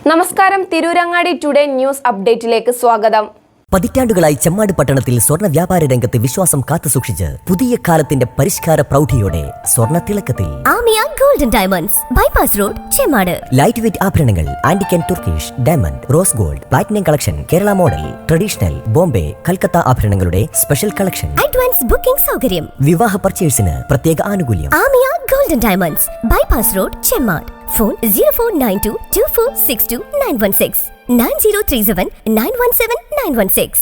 നമസ്കാരം, Tirurangadi today news അപ്ഡേറ്റിലേക്ക് സ്വാഗതം. പതിറ്റാണ്ടുകളായി ചെമ്മാട് പട്ടണത്തിൽ സ്വർണ്ണ വ്യാപാര രംഗത്ത് വിശ്വാസം കാത്തുസൂക്ഷിച്ച് പുതിയ കാലത്തിന്റെ പരിഷ്കാര പ്രൗഢിയോടെ സ്വർണ്ണ തിളക്കത്തിൽ Amiya golden diamonds bypass road Chemmad. Light weight ആഭരണങ്ങൾ, antique and Turkish, diamond, rose gold, platinum collection, Kerala model, traditional, Bombay, Calcutta ആഭരണങ്ങളുടെ സ്പെഷ്യൽ കളക്ഷൻ, അഡ്വാൻസ് ബുക്കിംഗ് സൗകര്യം, വിവാഹ പർച്ചേസിന് പ്രത്യേക ആനുകൂല്യം. Amiya golden diamonds bypass road Chemmad. Phone 049224629169 9037917916.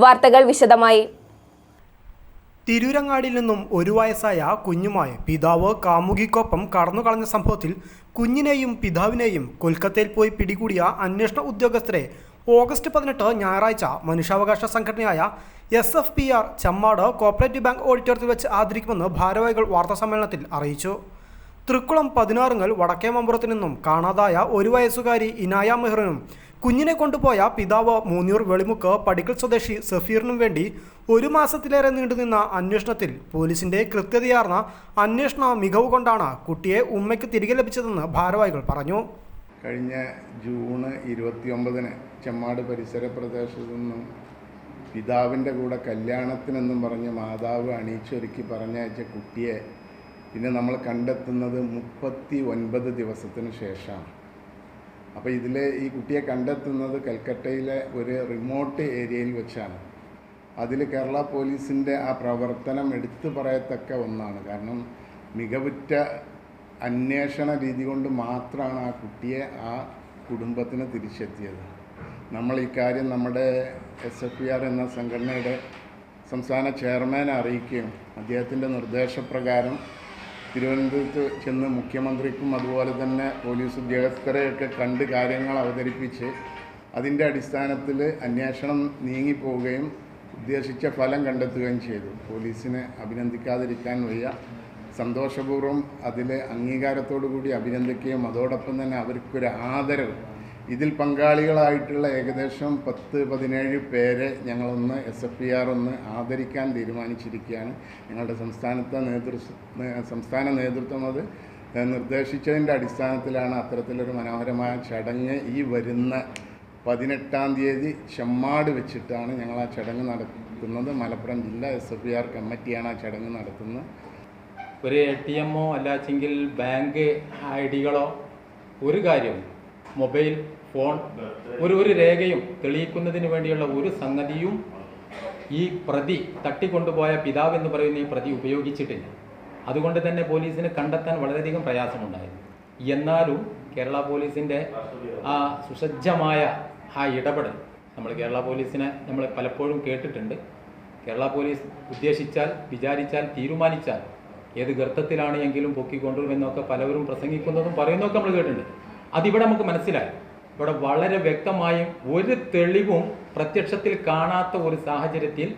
വാർത്തകൾ വിശദമായി. തിരൂരങ്ങാടിയിൽ നിന്നും ഒരു വയസ്സായ കുഞ്ഞുമായി പിതാവ് കാമുകിക്കൊപ്പം കടന്നുകളഞ്ഞ സംഭവത്തിൽ കുഞ്ഞിനെയും പിതാവിനെയും കൊൽക്കത്തയിൽ പോയി പിടികൂടിയ അന്വേഷണ ഉദ്യോഗസ്ഥരെ ഓഗസ്റ്റ് 18 ഞായറാഴ്ച മനുഷ്യാവകാശ സംഘടനയായ SFPR ചെമ്മാട് കോപ്പറേറ്റീവ് ബാങ്ക് ഓഡിറ്റോറിയത്തിൽ വെച്ച് ആദരിക്കുമെന്ന് ഭാരവാഹികൾ വാർത്താസമ്മേളനത്തിൽ അറിയിച്ചു. തൃക്കുളം 16 വടക്കേ മമ്പുറത്തു നിന്നും കാണാതായ ഒരു വയസ്സുകാരി ഇനായ മെഹ്റിനും കുഞ്ഞിനെ കൊണ്ടുപോയ പിതാവ് മൂന്നൂർ വെളിമുക്ക് പടിക്കൽ സ്വദേശി സഫീറിനും വേണ്ടി ഒരു മാസത്തിലേറെ നീണ്ടുനിന്ന അന്വേഷണത്തിൽ പോലീസിന്റെ കൃത്യതയാർന്ന അന്വേഷണ മികവ് കൊണ്ടാണ് കുട്ടിയെ ഉമ്മയ്ക്ക് തിരികെ ലഭിച്ചതെന്ന് ഭാരവാഹികൾ പറഞ്ഞു. കഴിഞ്ഞ ജൂൺ 29 ചെമ്മാട് പരിസര പ്രദേശത്തു നിന്നും പിതാവിൻ്റെ കൂടെ കല്യാണത്തിനെന്നും പറഞ്ഞ് മാതാവ് അണിയിച്ചൊരുക്കി പറഞ്ഞയച്ച കുട്ടിയെ പിന്നെ നമ്മൾ കണ്ടെത്തുന്നത് 39 ദിവസത്തിന് ശേഷമാണ്. അപ്പോൾ ഈ കുട്ടിയെ കണ്ടെത്തുന്നത് കൽക്കട്ടയിലെ ഒരു റിമോട്ട് ഏരിയയിൽ വെച്ചാണ്. അതിൽ കേരള പോലീസിൻ്റെ ആ പ്രവർത്തനം എടുത്തു പറയത്തക്ക ഒന്നാണ്. കാരണം മികവുറ്റ അന്വേഷണ രീതി കൊണ്ട് മാത്രമാണ് ആ കുട്ടിയെ ആ കുടുംബത്തിന് തിരിച്ചെത്തിയത്. നമ്മൾ ഈ കാര്യം നമ്മുടെ SFPR എന്ന സംഘടനയുടെ സംസ്ഥാന ചെയർമാനെ അറിയിക്കുകയും അദ്ദേഹത്തിൻ്റെ നിർദ്ദേശപ്രകാരം തിരുവനന്തപുരത്ത് ചെന്ന് മുഖ്യമന്ത്രിക്കും അതുപോലെ തന്നെ പോലീസ് ഉദ്യോഗസ്ഥരെയൊക്കെ കണ്ട് കാര്യങ്ങൾ അവതരിപ്പിച്ച് അതിൻ്റെ അടിസ്ഥാനത്തിൽ അന്വേഷണം നീങ്ങിപ്പോവുകയും ഉദ്ദേശിച്ച ഫലം കണ്ടെത്തുകയും ചെയ്തു. പോലീസിനെ അഭിനന്ദിക്കാതിരിക്കാൻ വയ്യ. സന്തോഷപൂർവ്വം അതിൽ അംഗീകാരത്തോടു കൂടി അഭിനന്ദിക്കുകയും അതോടൊപ്പം തന്നെ അവർക്കൊരു ആദരവ്, ഇതിൽ പങ്കാളികളായിട്ടുള്ള ഏകദേശം 10-17 പേരെ ഞങ്ങളൊന്ന് SFPR ഒന്ന് ആദരിക്കാൻ തീരുമാനിച്ചിരിക്കുകയാണ്. ഞങ്ങളുടെ സംസ്ഥാന നേതൃത്വം അത് നിർദ്ദേശിച്ചതിൻ്റെ അടിസ്ഥാനത്തിലാണ് അത്തരത്തിലൊരു മനോഹരമായ ചടങ്ങ് ഈ വരുന്ന 18-ാം തീയതി ചെമ്മാട് വെച്ചിട്ടാണ് ഞങ്ങൾ ആ ചടങ്ങ് നടത്തുന്നത്. മലപ്പുറം ജില്ലാ SFPR കമ്മിറ്റിയാണ് ആ ചടങ്ങ് നടത്തുന്നത്. ഒരു ATM അല്ലാച്ചെങ്കിൽ ബാങ്ക് ID-കളോ ഒരു കാര്യവും, മൊബൈൽ ഫോൺ, ഒരു രേഖയും തെളിയിക്കുന്നതിന് വേണ്ടിയുള്ള ഒരു സംഗതിയും ഈ പ്രതി തട്ടിക്കൊണ്ടുപോയ പിതാവ് എന്ന് പറയുന്ന ഈ പ്രതി ഉപയോഗിച്ചിട്ടില്ല. അതുകൊണ്ട് തന്നെ പോലീസിന് കണ്ടെത്താൻ വളരെയധികം പ്രയാസമുണ്ടായിരുന്നു. എന്നാലും കേരള പോലീസിൻ്റെ ആ സുസജ്ജമായ ആ ഇടപെടൽ, നമ്മൾ കേരള പോലീസിനെ നമ്മൾ പലപ്പോഴും കേട്ടിട്ടുണ്ട്. കേരള പോലീസ് ഉദ്ദേശിച്ചാൽ, വിചാരിച്ചാൽ, തീരുമാനിച്ചാൽ ഏത് ഗർത്തത്തിലാണ് എങ്കിലും പൊക്കിക്കൊണ്ടുവരുമെന്നൊക്കെ പലവരും പ്രസംഗിക്കുന്നതും പറയുന്നതൊക്കെ നമ്മൾ കേട്ടിട്ടുണ്ട്. അതിവിടെ നമുക്ക് മനസ്സിലായി. ഇവിടെ വളരെ വ്യക്തമായും ഒരു തെളിവും പ്രത്യക്ഷത്തിൽ കാണാത്ത ഒരു സാഹചര്യത്തിൽ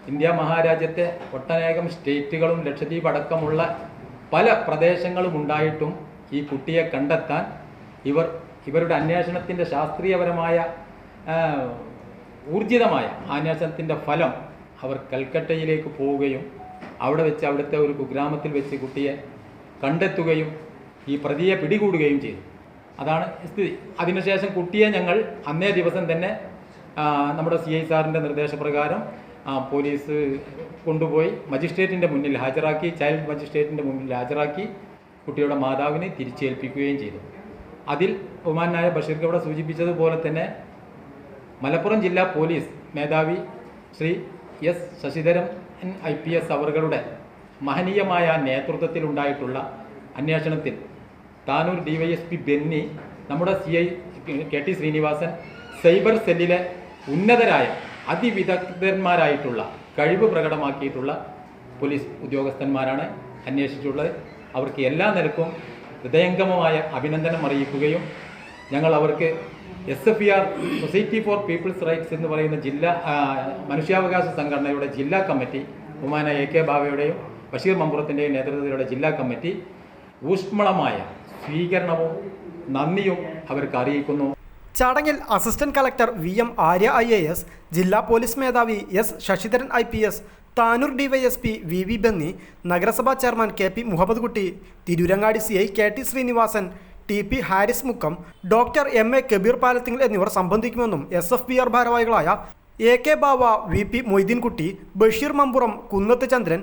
ഇന്ത്യ മഹാരാജ്യത്തെ ഒട്ടനേകം സ്റ്റേറ്റുകളും ലക്ഷദ്വീപ് അടക്കമുള്ള പല പ്രദേശങ്ങളും ഉണ്ടായിട്ടും ഈ കുട്ടിയെ കണ്ടെത്താൻ ഇവരുടെ അന്വേഷണത്തിൻ്റെ ശാസ്ത്രീയപരമായ ഊർജിതമായ അന്വേഷണത്തിൻ്റെ ഫലം അവർ കൽക്കട്ടയിലേക്ക് പോവുകയും അവിടെ വെച്ച് അവിടുത്തെ ഒരു കുഗ്രാമത്തിൽ വെച്ച് കുട്ടിയെ കണ്ടെത്തുകയും ഈ പ്രതിയെ പിടികൂടുകയും ചെയ്തു. അതാണ് സ്ഥിതി. അതിനുശേഷം കുട്ടിയെ ഞങ്ങൾ അന്നേ ദിവസം തന്നെ നമ്മുടെ CI സാറിൻ്റെ നിർദ്ദേശപ്രകാരം പോലീസ് കൊണ്ടുപോയി മജിസ്ട്രേറ്റിൻ്റെ മുന്നിൽ ഹാജരാക്കി, ചൈൽഡ് മജിസ്ട്രേറ്റിൻ്റെ മുന്നിൽ ഹാജരാക്കി കുട്ടിയുടെ മാതാവിനെ തിരിച്ചേൽപ്പിക്കുകയും ചെയ്തു. അതിൽ ബഹുമാനായ ബഷീർക്ക് ഇവിടെ സൂചിപ്പിച്ചതുപോലെ തന്നെ മലപ്പുറം ജില്ലാ പോലീസ് മേധാവി ശ്രീ S ശശിധരൻ IPS അവരുടെ മഹനീയമായ നേതൃത്വത്തിലുണ്ടായിട്ടുള്ള അന്വേഷണത്തിൽ താനൂർ DYSP ബെന്നി, നമ്മുടെ CI KT ശ്രീനിവാസൻ, സൈബർ സെല്ലിലെ ഉന്നതരായ അതിവിദഗ്ധന്മാരായിട്ടുള്ള കഴിവ് പ്രകടമാക്കിയിട്ടുള്ള പോലീസ് ഉദ്യോഗസ്ഥന്മാരാണ് അന്വേഷിച്ചിട്ടുള്ളത്. അവർക്ക് എല്ലാ നിലക്കും ഹൃദയംഗമമായ അഭിനന്ദനം അറിയിക്കുകയും ഞങ്ങൾ അവർക്ക് SFPR society for people's rights എന്ന് പറയുന്ന ജില്ലാ മനുഷ്യാവകാശ സംഘടനയുടെ ജില്ലാ കമ്മിറ്റി ബഹുമാന AK ബാവയുടെയും ബഷീർ മമ്പുറത്തിൻ്റെയും നേതൃത്വത്തിലുള്ള ജില്ലാ കമ്മിറ്റി ഊഷ്മളമായ സ്വീകരണവും നന്ദിയും അവർക്ക് അറിയിക്കുന്നു. ചടങ്ങിൽ assistant collector VM Arya IAS, ജില്ലാ പോലീസ് മേധാവി S Sasidharan IPS, Tanur DYSP VV Benny, നഗരസഭാ chairman KP Muhammad Kutty, Tirurangadi CI KT Sreenivasan, TP Haris Mukkam, doctor MA Kabeer Palathingal എന്നിവർ സംബന്ധിക്കുമെന്നും SFBR ഭാരവാഹികളായ AK ബാവ, VP മൊയ്തീൻകുട്ടി, ബഷീർ മമ്പുറം, കുന്നത്ത് ചന്ദ്രൻ,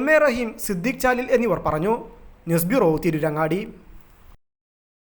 MA റഹീം, സിദ്ദിഖ് ചാലിൽ എന്നിവർ പറഞ്ഞു. News bureau, Tirurangadi.